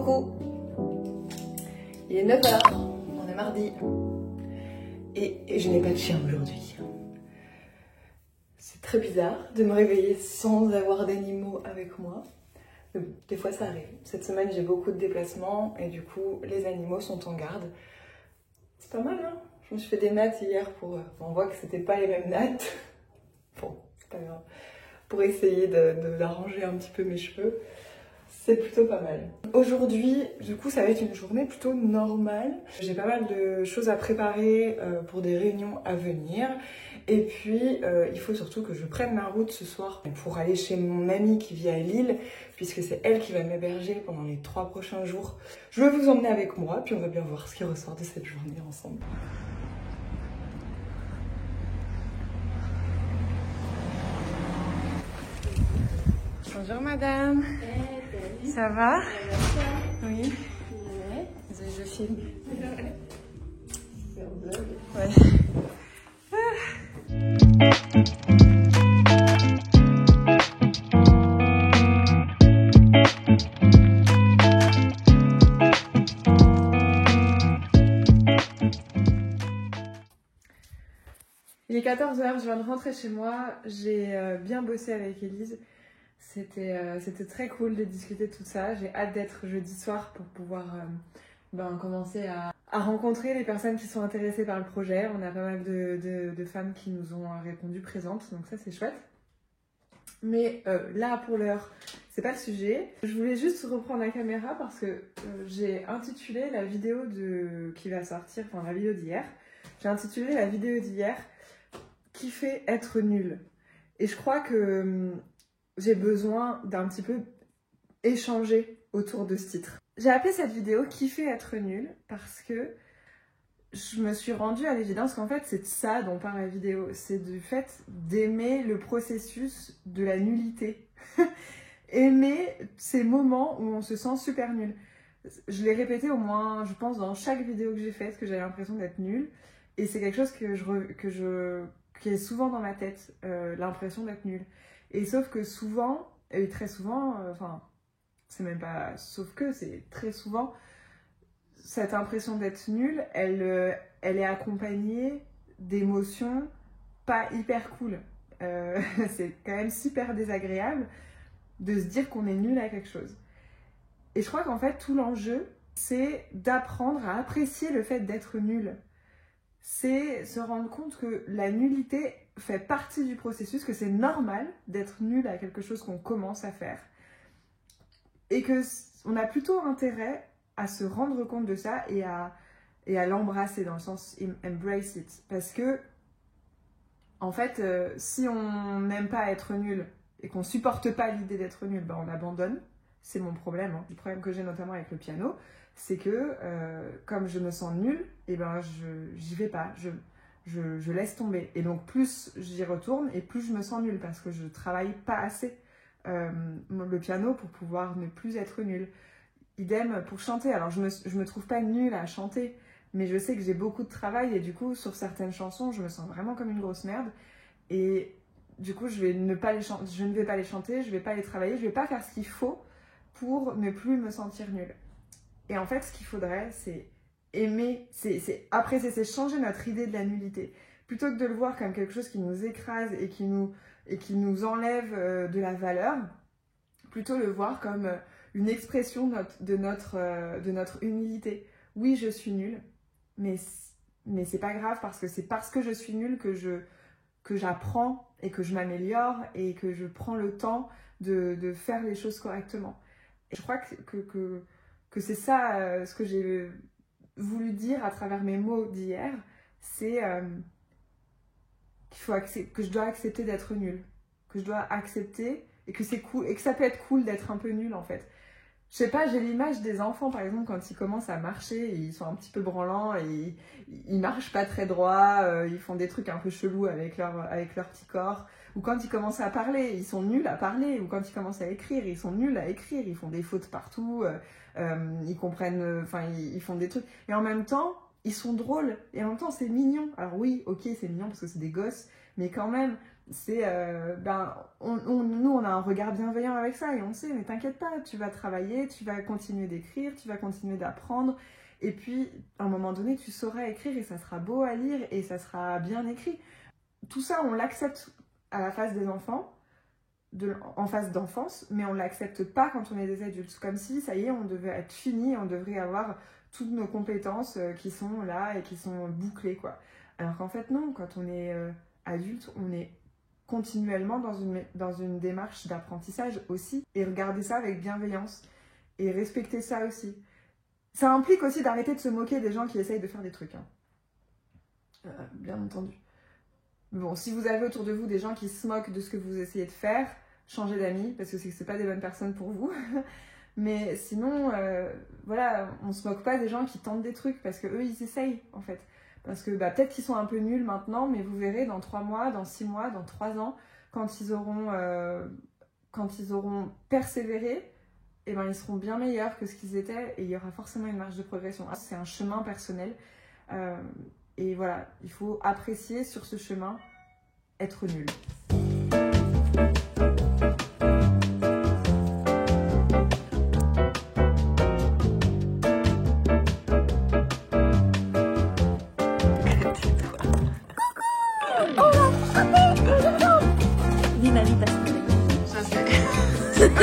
Coucou. Il est 9h, on est mardi. Et je n'ai pas de chien aujourd'hui. C'est très bizarre de me réveiller sans avoir d'animaux avec moi. Des fois ça arrive. Cette semaine j'ai beaucoup de déplacements et du coup les animaux sont en garde. C'est pas mal, hein? Je me suis fait des nattes hier pour... on voit que c'était pas les mêmes nattes. Bon, c'est pas grave. Pour essayer d'arranger un petit peu mes cheveux. C'est plutôt pas mal. Aujourd'hui, du coup, ça va être une journée plutôt normale. J'ai pas mal de choses à préparer pour des réunions à venir. Et puis, il faut surtout que je prenne ma route ce soir pour aller chez mon amie qui vit à Lille, puisque c'est elle qui va m'héberger pendant les 3 prochains jours. Je vais vous emmener avec moi, puis on va bien voir ce qui ressort de cette journée ensemble. Bonjour madame. Ça va? Oui. Désolée, je filme. Ouais. Il est 14h, je viens de rentrer chez moi. J'ai bien bossé avec Élise. C'était très cool de discuter de tout ça. J'ai hâte d'être jeudi soir pour pouvoir commencer à rencontrer les personnes qui sont intéressées par le projet. On a pas mal de femmes qui nous ont répondu présentes, donc ça c'est chouette. Mais là pour l'heure, c'est pas le sujet. Je voulais juste reprendre la caméra parce que j'ai intitulé la vidéo qui va sortir, enfin la vidéo d'hier. J'ai intitulé la vidéo d'hier « Kiffer être nul ». Et je crois que j'ai besoin d'un petit peu échanger autour de ce titre. J'ai appelé cette vidéo « Kiffer être nul » parce que je me suis rendue à l'évidence qu'en fait c'est de ça dont parle la vidéo. C'est du fait d'aimer le processus de la nullité. Aimer ces moments où on se sent super nul. Je l'ai répété au moins, je pense, dans chaque vidéo que j'ai faite, que j'avais l'impression d'être nulle. Et c'est quelque chose qui est souvent dans ma tête, l'impression d'être nulle. Et sauf que souvent, et très souvent, c'est même pas sauf que, c'est très souvent, cette impression d'être nulle, elle est accompagnée d'émotions pas hyper cool. C'est quand même super désagréable de se dire qu'on est nul à quelque chose. Et je crois qu'en fait, tout l'enjeu, c'est d'apprendre à apprécier le fait d'être nul. C'est se rendre compte que la nullité fait partie du processus, que c'est normal d'être nul à quelque chose qu'on commence à faire. Et qu'on a plutôt intérêt à se rendre compte de ça et à l'embrasser, dans le sens embrace it. Parce que, en fait, si on n'aime pas être nul et qu'on supporte pas l'idée d'être nul, on abandonne. C'est mon problème, hein. Le problème que j'ai notamment avec le piano, c'est que comme je me sens nulle, j'y vais pas, je laisse tomber. Et donc plus j'y retourne et plus je me sens nulle parce que je travaille pas assez le piano pour pouvoir ne plus être nulle. Idem pour chanter. Alors je me trouve pas nulle à chanter, mais je sais que j'ai beaucoup de travail et du coup sur certaines chansons je me sens vraiment comme une grosse merde. Et du coup je ne vais pas les chanter, je vais pas les travailler, je vais pas faire ce qu'il faut pour ne plus me sentir nulle. Et en fait, ce qu'il faudrait, c'est aimer, apprécier, c'est changer notre idée de la nullité. Plutôt que de le voir comme quelque chose qui nous écrase et qui nous enlève de la valeur, plutôt le voir comme une expression de notre humilité. Oui, je suis nulle, mais c'est pas grave parce que c'est parce que je suis nulle que j'apprends et que je m'améliore et que je prends le temps de faire les choses correctement. Et je crois que c'est ça ce que j'ai voulu dire à travers mes mots d'hier, c'est que je dois accepter d'être nulle, que je dois accepter et que c'est cool et que ça peut être cool d'être un peu nul en fait. Je sais pas, j'ai l'image des enfants par exemple quand ils commencent à marcher, ils sont un petit peu branlants et ils marchent pas très droit, ils font des trucs un peu chelous avec leur petit corps. Ou quand ils commencent à parler, ils sont nuls à parler. Ou quand ils commencent à écrire, ils sont nuls à écrire. Ils font des fautes partout, ils comprennent, ils font des trucs. Et en même temps, ils sont drôles. Et en même temps, c'est mignon. Alors oui, ok, c'est mignon parce que c'est des gosses. Mais quand même, c'est nous on a un regard bienveillant avec ça et on sait, mais t'inquiète pas, tu vas travailler, tu vas continuer d'écrire, tu vas continuer d'apprendre, et puis à un moment donné tu sauras écrire et ça sera beau à lire et ça sera bien écrit. Tout ça on l'accepte à la face des enfants, en phase d'enfance, mais on l'accepte pas quand on est des adultes, comme si ça y est on devait être fini, on devrait avoir toutes nos compétences qui sont là et qui sont bouclées quoi. Alors qu'en fait non, quand on est adulte, on est continuellement dans une démarche d'apprentissage aussi, et regarder ça avec bienveillance et respecter ça aussi. Ça implique aussi d'arrêter de se moquer des gens qui essayent de faire des trucs, hein. Bien entendu. Bon, si vous avez autour de vous des gens qui se moquent de ce que vous essayez de faire, changez d'amis, parce que c'est pas des bonnes personnes pour vous. Mais sinon, voilà, on se moque pas des gens qui tentent des trucs, parce que eux ils essayent en fait. Parce que peut-être qu'ils sont un peu nuls maintenant, mais vous verrez dans 3 mois, dans 6 mois, dans 3 ans, quand ils auront persévéré, eh ben, ils seront bien meilleurs que ce qu'ils étaient et il y aura forcément une marge de progression. C'est un chemin personnel. Et voilà, il faut apprécier sur ce chemin être nul.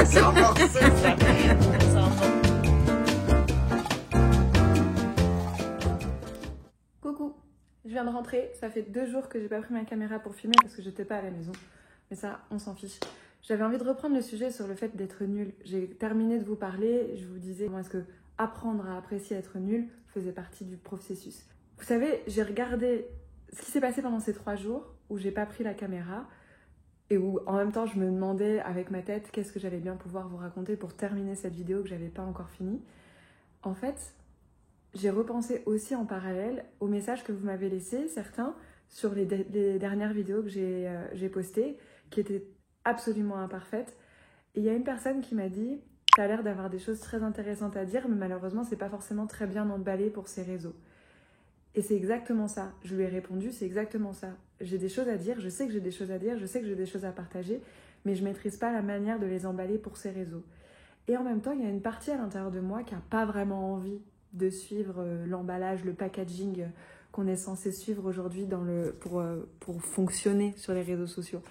C'est encore ça. Coucou, je viens de rentrer, ça fait 2 jours que j'ai pas pris ma caméra pour filmer parce que j'étais pas à la maison. Mais ça, on s'en fiche. J'avais envie de reprendre le sujet sur le fait d'être nul. J'ai terminé de vous parler, je vous disais comment est-ce que apprendre à apprécier être nul faisait partie du processus. Vous savez, j'ai regardé ce qui s'est passé pendant ces 3 jours où j'ai pas pris la caméra et où en même temps je me demandais avec ma tête qu'est-ce que j'allais bien pouvoir vous raconter pour terminer cette vidéo que j'avais pas encore finie. En fait, j'ai repensé aussi en parallèle aux messages que vous m'avez laissés, certains, sur les dernières vidéos que j'ai postées, qui étaient absolument imparfaites. Et il y a une personne qui m'a dit « T'as l'air d'avoir des choses très intéressantes à dire, mais malheureusement, c'est pas forcément très bien emballé pour ces réseaux. » Et c'est exactement ça. Je lui ai répondu, c'est exactement ça. J'ai des choses à dire, je sais que j'ai des choses à dire, je sais que j'ai des choses à partager, mais je maîtrise pas la manière de les emballer pour ces réseaux. Et en même temps, il y a une partie à l'intérieur de moi qui n'a pas vraiment envie de suivre l'emballage, le packaging qu'on est censé suivre aujourd'hui pour fonctionner sur les réseaux sociaux.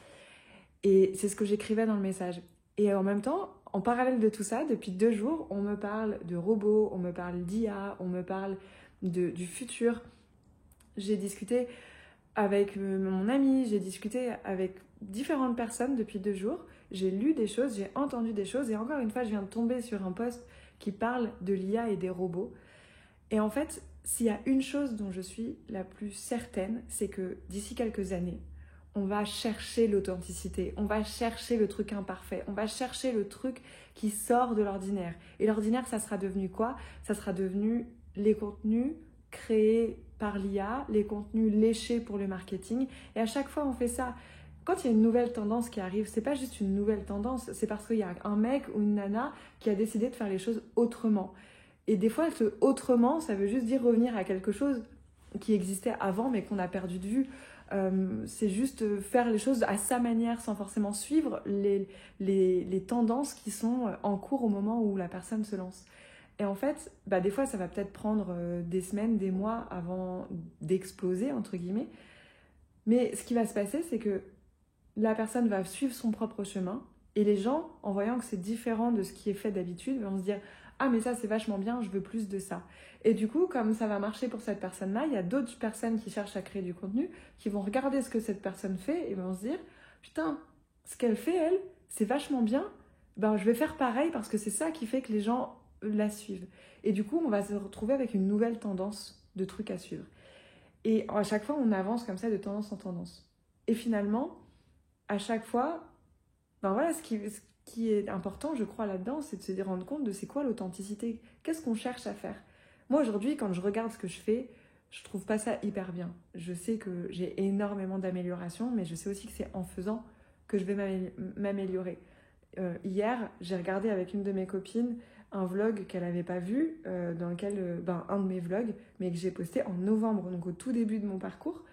Et c'est ce que j'écrivais dans le message. Et en même temps, en parallèle de tout ça, depuis 2 jours, on me parle de robots, on me parle d'IA, on me parle du futur. J'ai discuté avec mon ami, j'ai discuté avec différentes personnes depuis 2 jours. J'ai lu des choses, j'ai entendu des choses et encore une fois, je viens de tomber sur un post qui parle de l'IA et des robots. Et en fait, s'il y a une chose dont je suis la plus certaine, c'est que d'ici quelques années, on va chercher l'authenticité, on va chercher le truc imparfait, on va chercher le truc qui sort de l'ordinaire. Et l'ordinaire, ça sera devenu quoi? Ça sera devenu les contenus créés par l'IA, les contenus léchés pour le marketing. Et à chaque fois, on fait ça. Quand il y a une nouvelle tendance qui arrive, c'est pas juste une nouvelle tendance, c'est parce qu'il y a un mec ou une nana qui a décidé de faire les choses autrement. Et des fois, ce autrement, ça veut juste dire revenir à quelque chose qui existait avant, mais qu'on a perdu de vue. C'est juste faire les choses à sa manière, sans forcément suivre les tendances qui sont en cours au moment où la personne se lance. Et en fait, des fois, ça va peut-être prendre des semaines, des mois avant d'exploser, entre guillemets. Mais ce qui va se passer, c'est que la personne va suivre son propre chemin et les gens, en voyant que c'est différent de ce qui est fait d'habitude, vont se dire « Ah, mais ça, c'est vachement bien, je veux plus de ça. » Et du coup, comme ça va marcher pour cette personne-là, il y a d'autres personnes qui cherchent à créer du contenu, qui vont regarder ce que cette personne fait et vont se dire « Putain, ce qu'elle fait, elle, c'est vachement bien, je vais faire pareil parce que c'est ça qui fait que les gens la suivent. » Et du coup, on va se retrouver avec une nouvelle tendance de trucs à suivre. Et à chaque fois, on avance comme ça de tendance en tendance. Et finalement, à chaque fois, voilà, ce qui est important, je crois, là-dedans, c'est de se rendre compte de c'est quoi l'authenticité. Qu'est-ce qu'on cherche à faire? Moi, aujourd'hui, quand je regarde ce que je fais, je trouve pas ça hyper bien. Je sais que j'ai énormément d'améliorations, mais je sais aussi que c'est en faisant que je vais m'améliorer. Hier, j'ai regardé avec une de mes copines un vlog qu'elle n'avait pas vu, dans lequel, un de mes vlogs, mais que j'ai posté en novembre, donc au tout début de mon parcours.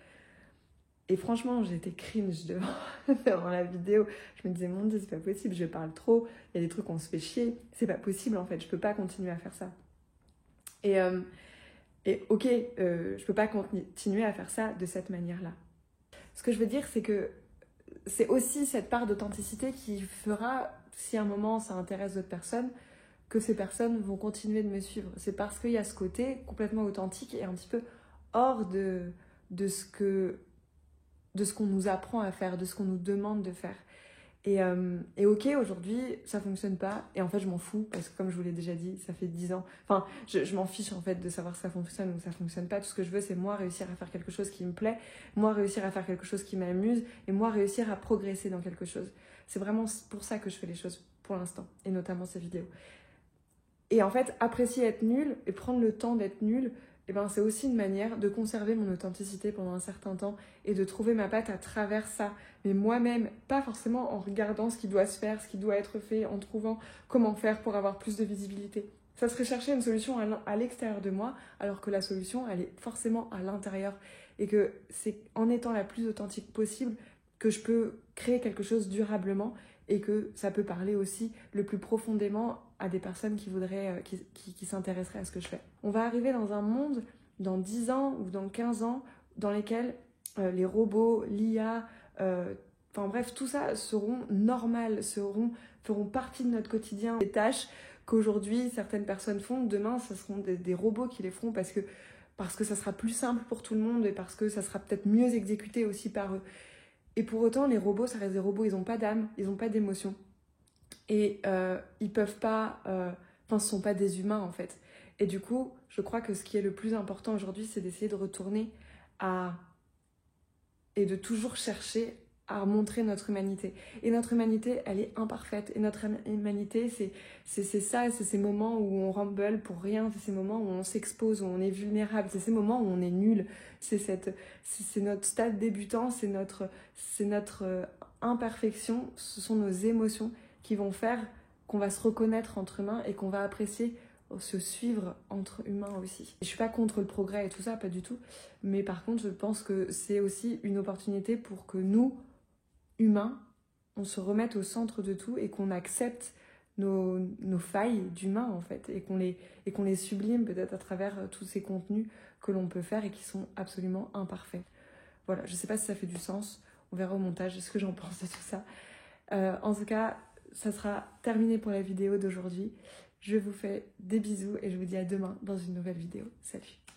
Et franchement, j'étais cringe devant la vidéo. Je me disais, mon Dieu, c'est pas possible, je parle trop, il y a des trucs, on se fait chier. C'est pas possible, en fait, je peux pas continuer à faire ça. Et ok, je peux pas continuer à faire ça de cette manière-là. Ce que je veux dire, c'est que c'est aussi cette part d'authenticité qui fera, si à un moment ça intéresse d'autres personnes, que ces personnes vont continuer de me suivre. C'est parce qu'il y a ce côté complètement authentique et un petit peu hors de ce qu'on nous apprend à faire, de ce qu'on nous demande de faire. Et ok, aujourd'hui, ça fonctionne pas. Et en fait, je m'en fous parce que comme je vous l'ai déjà dit, ça fait 10 ans. Enfin, je m'en fiche en fait de savoir si ça fonctionne ou ça fonctionne pas. Tout ce que je veux, c'est moi réussir à faire quelque chose qui me plaît, moi réussir à faire quelque chose qui m'amuse et moi réussir à progresser dans quelque chose. C'est vraiment pour ça que je fais les choses pour l'instant, et notamment ces vidéos. Et en fait, apprécier être nul et prendre le temps d'être nul, eh ben, c'est aussi une manière de conserver mon authenticité pendant un certain temps et de trouver ma patte à travers ça. Mais moi-même, pas forcément en regardant ce qui doit se faire, ce qui doit être fait, en trouvant comment faire pour avoir plus de visibilité. Ça serait chercher une solution à l'extérieur de moi, alors que la solution, elle est forcément à l'intérieur. Et que c'est en étant la plus authentique possible que je peux créer quelque chose durablement et que ça peut parler aussi le plus profondément à des personnes qui voudraient, qui s'intéresseraient à ce que je fais. On va arriver dans un monde, dans 10 ans ou dans 15 ans, dans lesquels les robots, l'IA, enfin bref, tout ça seront normales, feront partie de notre quotidien. Des tâches qu'aujourd'hui certaines personnes font, demain ce seront des robots qui les feront parce que ça sera plus simple pour tout le monde et parce que ça sera peut-être mieux exécuté aussi par eux. Et pour autant, les robots, ça reste des robots, ils n'ont pas d'âme, ils n'ont pas d'émotion. Et ils peuvent pas... Enfin, ce ne sont pas des humains, en fait. Et du coup, je crois que ce qui est le plus important aujourd'hui, c'est d'essayer de retourner et de toujours chercher à montrer notre humanité. Et notre humanité, elle est imparfaite. Et notre humanité, c'est ça, c'est ces moments où on rumble pour rien, c'est ces moments où on s'expose, où on est vulnérable, c'est ces moments où on est nul. C'est notre stade débutant, c'est notre imperfection, ce sont nos émotions qui vont faire qu'on va se reconnaître entre humains et qu'on va apprécier se suivre entre humains aussi. Je suis pas contre le progrès et tout ça, pas du tout, mais par contre je pense que c'est aussi une opportunité pour que nous, humains, on se remette au centre de tout et qu'on accepte nos failles d'humains en fait, et qu'on les sublime peut-être à travers tous ces contenus que l'on peut faire et qui sont absolument imparfaits. Voilà, je sais pas si ça fait du sens, on verra au montage ce que j'en pense de tout ça. En tout cas, ça sera terminé pour la vidéo d'aujourd'hui. Je vous fais des bisous et je vous dis à demain dans une nouvelle vidéo. Salut!